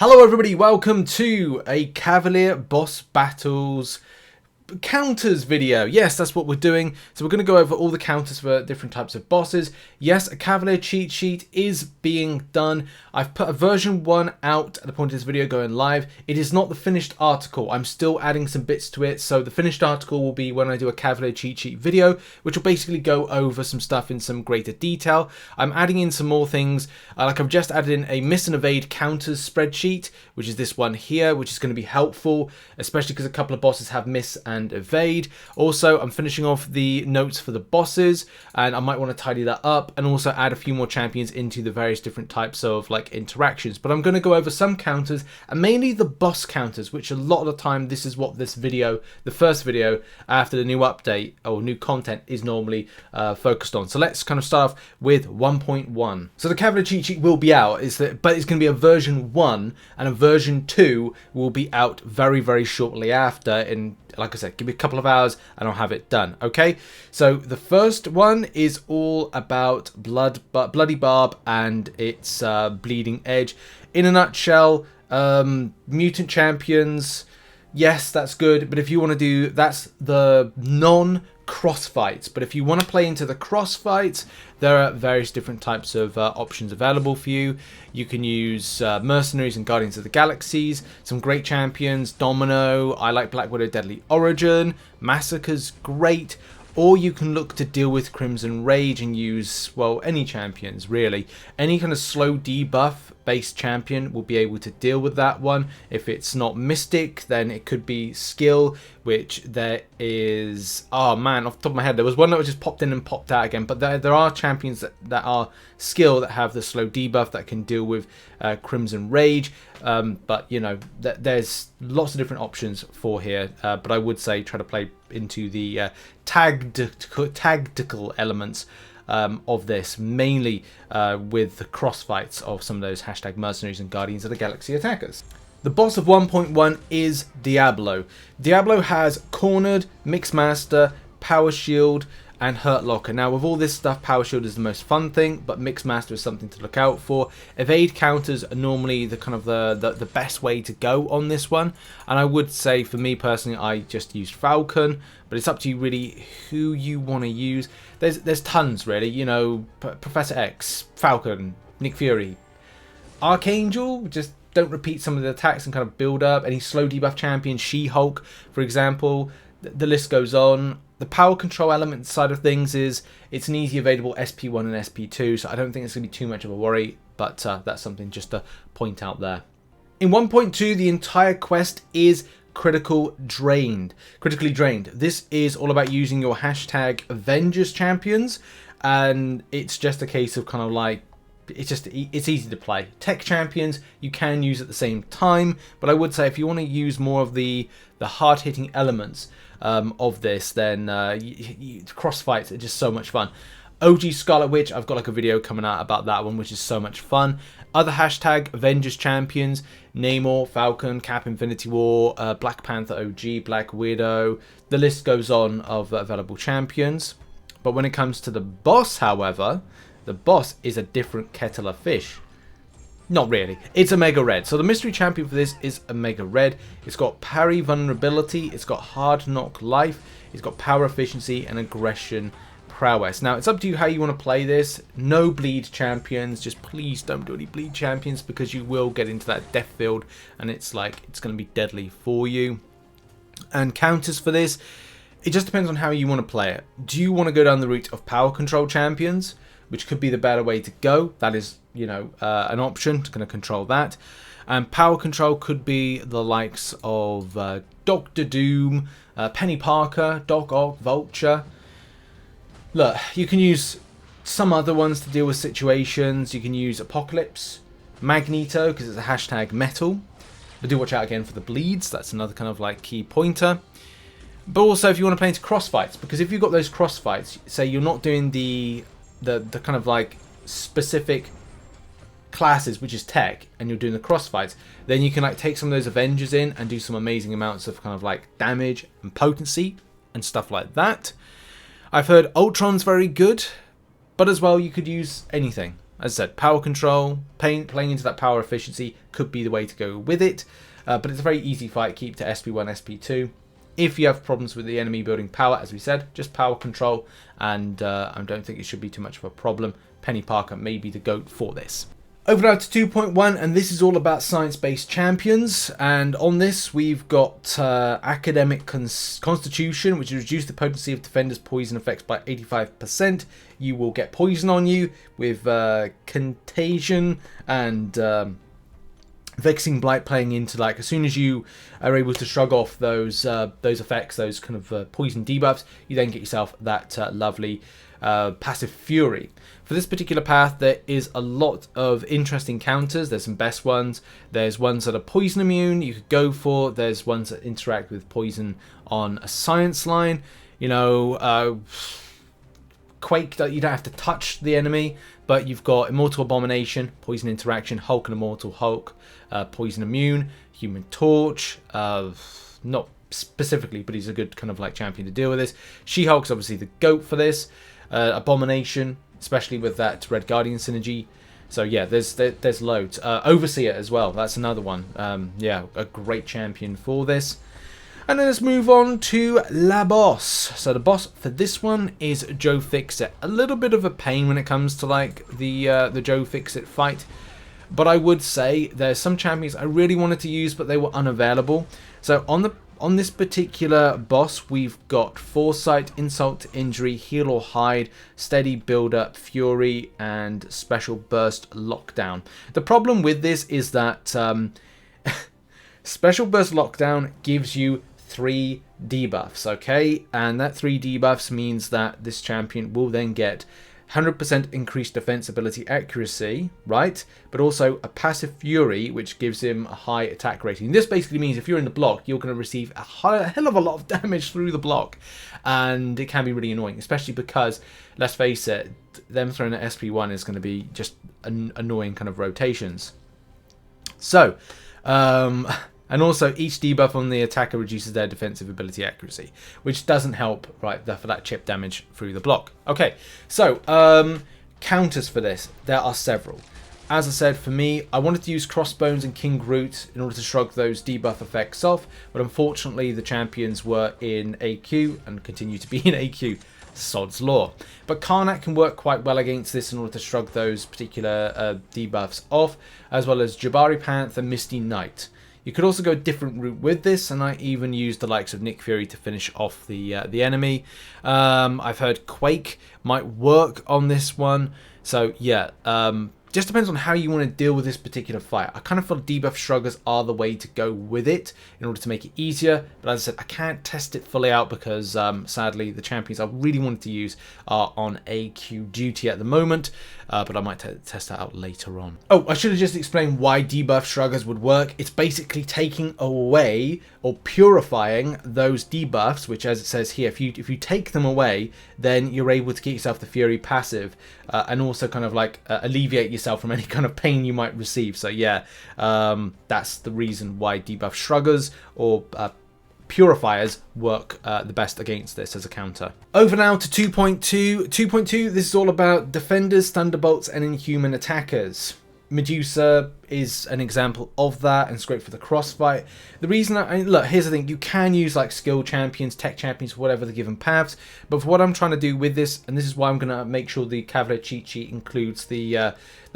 Hello everybody, welcome to a Cavalier Boss Battles counters video. Yes, that's what we're doing. So we're going to go over all the counters for different types of bosses. Yes, a Cavalier cheat sheet is being done. I've put a version 1 out at the point of this video going live. It is not the finished article. I'm still adding some bits to it. So the finished article will be when I do a Cavalier cheat sheet video, which will basically go over some stuff in some greater detail. I'm adding in some more things. Like I've just added in a miss and evade counters spreadsheet, which is this one here, which is going to be helpful, especially because a couple of bosses have miss and evade. Also, I'm finishing off the notes for the bosses, and I might want to tidy that up and also add a few more champions into the various different types of like interactions. But I'm going to go over some counters, and mainly the boss counters, which a lot of the time this is what this video, the first video after the new update or new content, is normally focused on. So let's kind of start off with 1.1. So the Cavalier cheat sheet will be out, but it's going to be a version 1, and a version 2 will be out very, very shortly after. In, like I said, give me a couple of hours and I'll have it done. Okay, so the first one is all about Bloody Barb and its bleeding edge. In a nutshell, mutant champions, yes, that's good, but if you want to do, that's the non-crossfights. But if you want to play into the crossfights, there are various different types of options available for you. You can use Mercenaries and Guardians of the Galaxies, some great champions, Domino, I like Black Widow Deadly Origin, Masacre's great, or you can look to deal with Crimson Rage and use, well, any champions really. Any kind of slow debuff based champion will be able to deal with that one. If it's not Mystic, then it could be Skill, which there is, oh man, off the top of my head, there was one that just popped in and popped out again, but there are champions that are Skill that have the slow debuff that can deal with Crimson Rage. But you know, there's lots of different options for here, but I would say try to play into the tactical elements of this, mainly with the crossfights of some of those hashtag Mercenaries and Guardians of the Galaxy attackers. The boss of 1.1 is Diablo. Diablo has Cornered, Mixmaster, Power Shield, and Hurt Locker. Now with all this stuff, Power Shield is the most fun thing, but Mixmaster is something to look out for. Evade counters are normally the kind of the best way to go on this one, and I would say for me personally, I just used Falcon, but it's up to you really who you want to use. There's tons really, you know, Professor X, Falcon, Nick Fury, Archangel, just don't repeat some of the attacks and kind of build up. Any slow debuff champion, She-Hulk for example, the list goes on. The power control element side of things is it's an easy available SP1 and SP2, so I don't think it's going to be too much of a worry, but that's something just to point out there. In 1.2, the entire quest is critically drained. This is all about using your hashtag Avengers champions, and it's just a case of kind of like, it's easy to play. Tech champions you can use at the same time, but I would say if you want to use more of the hard-hitting elements of this, then crossfights are just so much fun. OG Scarlet Witch, I've got like a video coming out about that one, which is so much fun. Other hashtag Avengers champions, Namor, Falcon, Cap, Infinity War, Black Panther OG, Black Widow, the list goes on of available champions. But when it comes to the boss, however, the boss is a different kettle of fish. Not really. It's a Mega Red. So the mystery champion for this is a Mega Red. It's got parry vulnerability, it's got hard knock life, it's got power efficiency and aggression prowess. Now it's up to you how you want to play this. No bleed champions. Just please don't do any bleed champions, because you will get into that death field and it's like, it's going to be deadly for you. And counters for this, it just depends on how you want to play it. Do you want to go down the route of power control champions, which could be the better way to go? That is, you know, an option to kind of control that. And power control could be the likes of Doctor Doom, Peni Parker, Doc Ock, Vulture. Look, you can use some other ones to deal with situations. You can use Apocalypse, Magneto, because it's a hashtag metal. But do watch out again for the bleeds. That's another kind of like key pointer. But also if you want to play into crossfights, because if you've got those crossfights, say you're not doing the kind of like specific classes, which is tech, and you're doing the crossfights, then you can like take some of those Avengers in and do some amazing amounts of kind of like damage and potency and stuff like that. I've heard Ultron's very good, but as well you could use anything. As I said, power control, playing into that power efficiency could be the way to go with it. But it's a very easy fight. Keep to SP1, SP2. If you have problems with the enemy building power, as we said, just power control. And I don't think it should be too much of a problem. Peni Parker may be the GOAT for this. Over now to 2.1, and this is all about science-based champions. And on this, we've got Academic Constitution, which reduces the potency of defenders' poison effects by 85%. You will get poison on you with Contagion and Vexing Blight playing into, like, as soon as you are able to shrug off those effects, those kind of poison debuffs, you then get yourself that lovely passive fury. For this particular path, there is a lot of interesting counters. There's some best ones. There's ones that are poison immune you could go for. There's ones that interact with poison on a science line. You know, Quake, that you don't have to touch the enemy, but you've got Immortal Abomination, poison interaction, Hulk and Immortal Hulk, poison immune, Human Torch, not specifically, but he's a good kind of like champion to deal with this. She-Hulk's obviously the GOAT for this. Abomination, especially with that Red Guardian synergy. So yeah, there's loads. Overseer as well, that's another one. Yeah, a great champion for this. And then let's move on to La Boss. So the boss for this one is Joe Fixit. A little bit of a pain when it comes to like the Joe Fixit fight. But I would say there's some champions I really wanted to use, but they were unavailable. So on this particular boss, we've got Foresight, Insult to Injury, Heal or Hide, Steady Build-Up, Fury, and Special Burst Lockdown. The problem with this is that Special Burst Lockdown gives you 3 debuffs, okay? And that 3 debuffs means that this champion will then get 100% increased defense ability accuracy, right? But also a passive fury, which gives him a high attack rating. This basically means if you're in the block, you're going to receive a hell of a lot of damage through the block. And it can be really annoying, especially because, let's face it, them throwing at SP1 is going to be just annoying kind of rotations. So, and also each debuff on the attacker reduces their defensive ability accuracy, which doesn't help, right, for that chip damage through the block. Okay, so counters for this, there are several. As I said, for me, I wanted to use Crossbones and King Groot in order to shrug those debuff effects off, but unfortunately the champions were in AQ and continue to be in AQ. Sod's law. But Karnak can work quite well against this in order to shrug those particular debuffs off, as well as Jabari Panther, Misty Knight. You could also go a different route with this, and I even used the likes of Nick Fury to finish off the enemy. I've heard Quake might work on this one. So yeah, just depends on how you want to deal with this particular fight. I kind of feel debuff shruggers are the way to go with it in order to make it easier. But as I said, I can't test it fully out because sadly the champions I really wanted to use are on AQ duty at the moment. But I might test that out later on. Oh, I should have just explained why debuff shruggers would work. It's basically taking away or purifying those debuffs, which, as it says here, if you take them away, then you're able to get yourself the Fury passive and also kind of like alleviate yourself from any kind of pain you might receive. So yeah, that's the reason why debuff shruggers or purifiers work the best against this as a counter. Over now to 2.2. 2.2, this is all about defenders, thunderbolts, and inhuman attackers. Medusa is an example of that, and it's great for the crossfight. The reason look, here's the thing, you can use like skill champions, tech champions, whatever the given paths, but for what I'm trying to do with this, and this is why I'm going to make sure the Cavalier cheat sheet includes the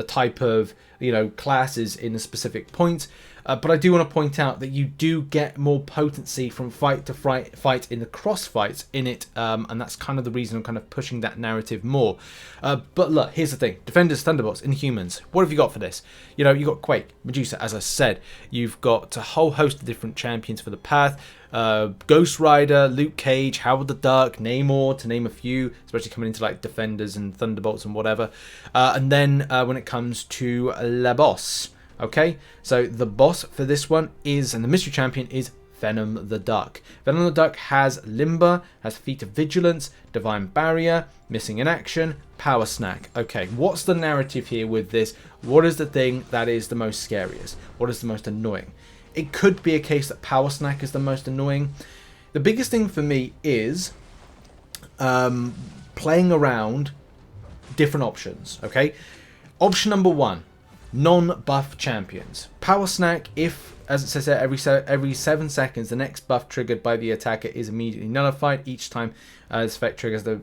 type of, you know, classes in a specific point. But I do want to point out that you do get more potency from fight to fight in the crossfights in it, and that's kind of the reason I'm kind of pushing that narrative more. But look, here's the thing. Defenders, Thunderbolts, Inhumans. What have you got for this? You know, you've got Quake, Medusa, as I said. You've got a whole host of different champions for the path. Ghost Rider, Luke Cage, Howard the Duck, Namor, to name a few, especially coming into like Defenders and Thunderbolts and whatever. And then when it comes to La Boss, okay, so the boss for this one is, and the mystery champion is Venom the Duck. Venom the Duck has Limber, has Feat of Vigilance, Divine Barrier, Missing in Action, Power Snack. Okay, what's the narrative here with this? What is the thing that is the most scariest? What is the most annoying? It could be a case that Power Snack is the most annoying. The biggest thing for me is playing around different options, okay? Option number 1, non-buff champions. Power snack if, as it says there, every 7 seconds the next buff triggered by the attacker is immediately nullified each time this effect triggers the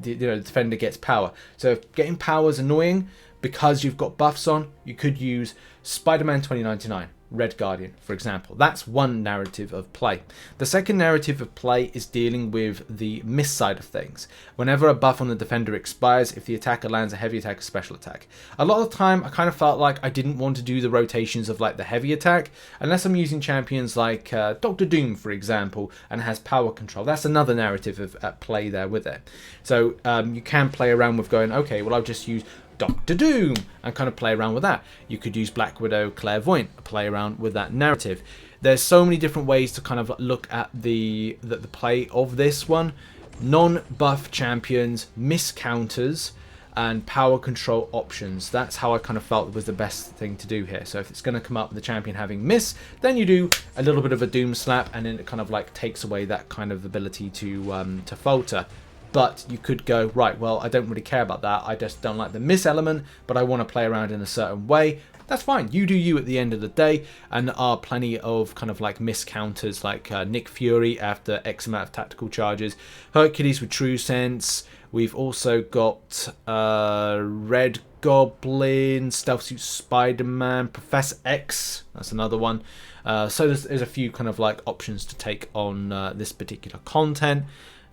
defender gets power. So if getting power is annoying because you've got buffs on, you could use Spider-Man 2099. Red Guardian, for example. That's one narrative of play. The second narrative of play is dealing with the miss side of things. Whenever a buff on the defender expires, if the attacker lands a heavy attack or special attack. A lot of the time, I kind of felt like I didn't want to do the rotations of like the heavy attack, unless I'm using champions like Doctor Doom, for example, and has power control. That's another narrative at play there with it. So you can play around with going, okay, well, I'll just use Doctor Doom and kind of play around with that. You could use Black Widow, Clairvoyant, play around with that narrative. There's so many different ways to kind of look at the play of this one. Non-buff champions, miss counters, and power control options. That's how I kind of felt was the best thing to do here. So if it's going to come up with the champion having miss, then you do a little bit of a doom slap, and then it kind of like takes away that kind of ability to falter. But you could go, right, well, I don't really care about that. I just don't like the miss element, but I want to play around in a certain way. That's fine. You do you at the end of the day. And there are plenty of kind of like miss counters like Nick Fury after X amount of tactical charges. Hercules with True Sense. We've also got Red Goblin, Stealth Suit Spider-Man, Professor X. That's another one. So there's a few kind of like options to take on this particular content.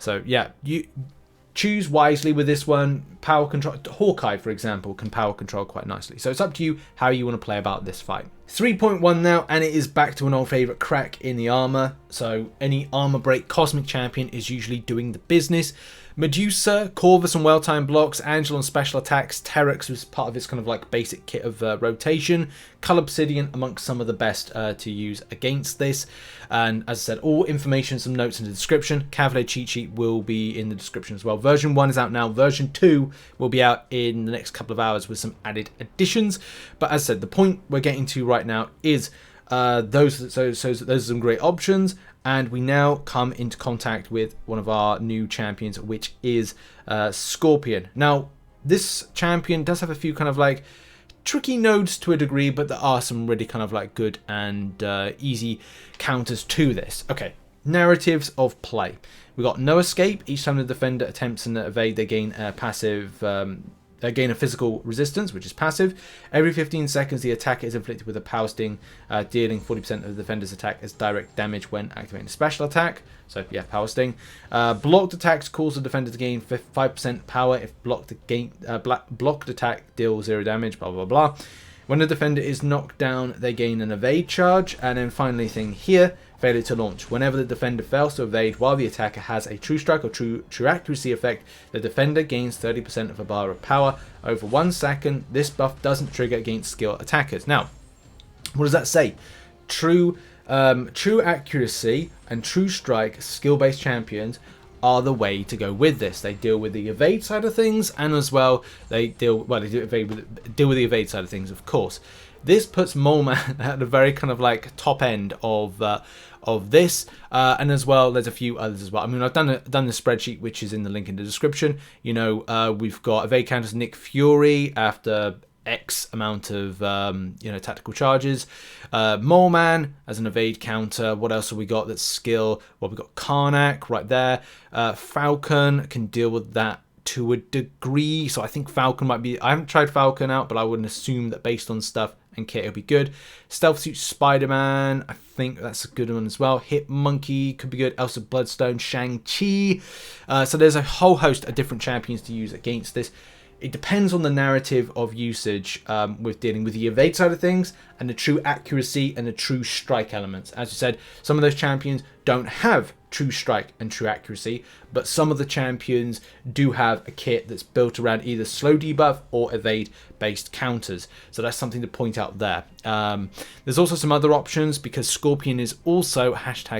So yeah, you choose wisely with this one. Power control. Hawkeye, for example, can power control quite nicely. So it's up to you how you want to play about this fight. 3.1 now, and it is back to an old favourite, crack in the armor. So any armor break cosmic champion is usually doing the business. Medusa, Corvus and well-timed blocks, Angel on special attacks, Terex was part of his kind of like basic kit of rotation, Cull Obsidian amongst some of the best to use against this. And as I said, all information, some notes in the description. Cavalier cheat sheet will be in the description as well. Version 1 is out now. Version 2 will be out in the next couple of hours with some added additions. But as I said, the point we're getting to right now is those are some great options. And we now come into contact with one of our new champions, which is Scorpion. Now, this champion does have a few kind of like tricky nodes to a degree, but there are some really kind of like good and easy counters to this. Okay, narratives of play. We got no escape. Each time the defender attempts an evade, they gain a passive. They gain a physical resistance, which is passive. Every 15 seconds, the attacker is inflicted with a power sting, dealing 40% of the defender's attack as direct damage when activating a special attack. So, yeah, power sting. Blocked attacks cause the defender to gain 5% power if blocked attack deals 0 damage, blah, blah, blah. When the defender is knocked down, they gain an evade charge. And then finally, thing here, failure to launch. Whenever the defender fails to evade while the attacker has a true strike or true accuracy effect, the defender gains 30% of a bar of power over 1 second. This buff doesn't trigger against skill attackers. Now, what does that say? True accuracy and true strike skill-based champions are the way to go with this. They deal with the evade side of things, and as well they deal with the evade side of things, of course. This puts Mole Man at the very kind of like top end of this, and as well there's a few others as well. I mean, I've done the spreadsheet, which is in the link in the description. You know, we've got evade counters Nick Fury after X amount of tactical charges. Mole Man as an evade counter. What else have we got that's skill? Well, we've got Karnak right there. Falcon can deal with that to a degree, so I think Falcon might be. I haven't tried Falcon out, but I wouldn't assume that based on stuff and kit it'll be good. Stealth Suit Spider-Man, I think that's a good one as well. Hit Monkey could be good. Elsa Bloodstone, Shang-Chi. So there's a whole host of different champions to use against this. It depends on the narrative of usage with dealing with the evade side of things and the true accuracy and the true strike elements. As you said, some of those champions don't have true strike and true accuracy, but some of the champions do have a kit that's built around either slow debuff or evade based counters. So that's something to point out there. There's also some other options because Scorpion is also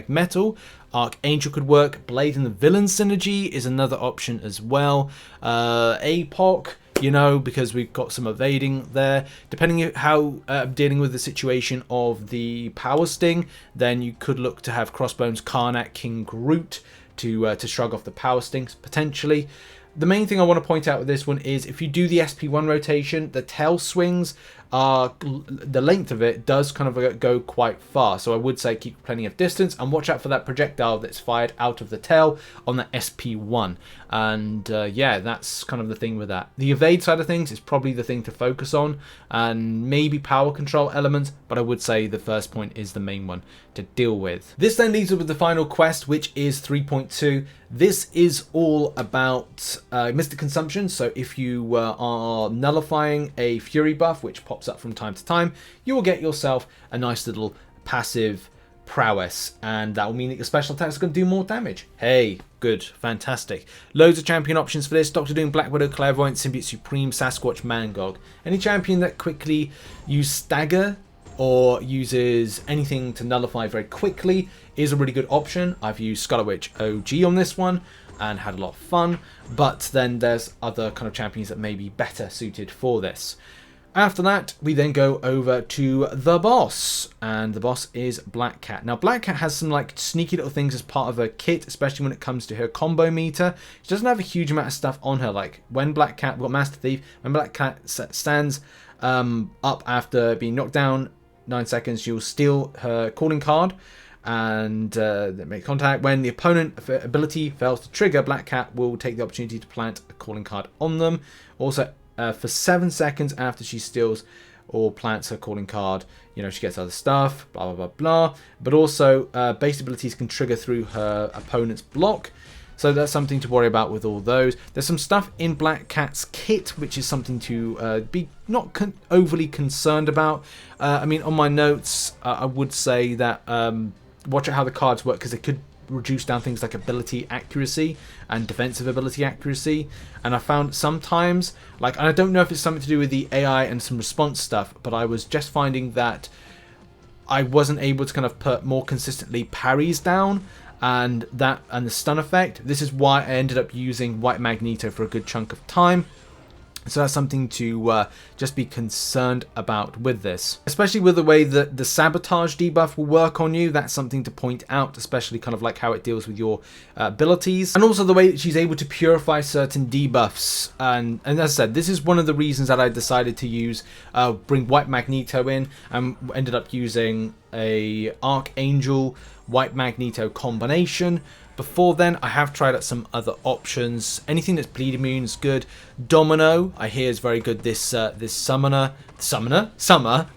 #metal. Archangel could work. Blade and the Villain synergy is another option as well. Apoc, you know, because we've got some evading there. Depending on how dealing with the situation of the power sting, then you could look to have Crossbones, Karnak, King Groot to shrug off the power stings potentially. The main thing I want to point out with this one is if you do the SP1 rotation, the tail swings are, the length of it does kind of go quite far. So I would say keep plenty of distance and watch out for that projectile that's fired out of the tail on the SP1. And yeah, that's kind of the thing with that. The evade side of things is probably the thing to focus on, and maybe power control elements, but I would say the first point is the main one to deal with. This then leaves us with the final quest, which is 3.2. This is all about Mystic Consumption. So if you are nullifying a Fury buff, which pops up from time to time, you will get yourself a nice little passive prowess, and that will mean that your special attacks are going to do more damage. Hey, good, fantastic. Loads of champion options for this. Doctor Doom, Black Widow, Clairvoyant, Symbiote Supreme, Sasquatch, Mangog. Any champion that quickly use Stagger or uses anything to nullify very quickly is a really good option. I've used Scarlet Witch OG on this one and had a lot of fun, but then there's other kind of champions that may be better suited for this. After that, we then go over to the boss, and the boss is Black Cat. Now, Black Cat has some like sneaky little things as part of her kit, especially when it comes to her combo meter. She doesn't have a huge amount of stuff on her. Like when Black Cat, we've got Master Thief, when Black Cat stands up after being knocked down 9 seconds, she'll steal her calling card and make contact. When the opponent ability fails to trigger, Black Cat will take the opportunity to plant a calling card on them. Also, for 7 seconds after she steals or plants her calling card, you know, she gets other stuff, blah, blah, blah, blah. But also, base abilities can trigger through her opponent's block. So that's something to worry about with all those. There's some stuff in Black Cat's kit, which is something to be not overly concerned about. I mean, on my notes, I would say that watch out how the cards work, because it could reduce down things like ability accuracy and defensive ability accuracy. And I found sometimes, like, and I don't know if it's something to do with the AI and some response stuff, but I was just finding that I wasn't able to kind of put more consistently parries down, and the stun effect. This is why I ended up using White Magneto for a good chunk of time. So that's something to just be concerned about with this. Especially with the way that the sabotage debuff will work on you. That's something to point out, especially kind of like how it deals with your abilities. And also the way that she's able to purify certain debuffs. And as I said, this is one of the reasons that I decided to use, bring White Magneto in, and ended up using a Archangel White Magneto combination. Before then, I have tried out some other options. Anything that's bleed immune is good. Domino, I hear, is very good this summer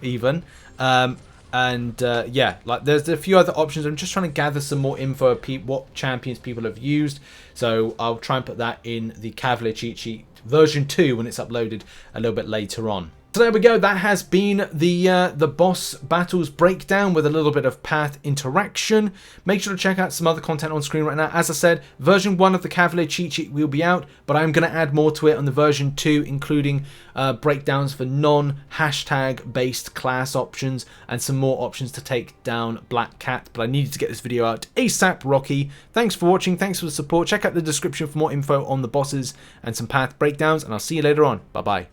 even. Yeah, like there's a few other options. I'm just trying to gather some more info of what champions people have used. So I'll try and put that in the Cavalier cheat sheet version 2 when it's uploaded a little bit later on. So there we go, that has been the boss battles breakdown with a little bit of path interaction. Make sure to check out some other content on screen right now. As I said, version 1 of the Cavalier cheat sheet will be out, but I'm going to add more to it on the version 2, including breakdowns for non-hashtag based class options and some more options to take down Black Cat. But I needed to get this video out ASAP Rocky. Thanks for watching, thanks for the support. Check out the description for more info on the bosses and some path breakdowns, and I'll see you later on. Bye bye.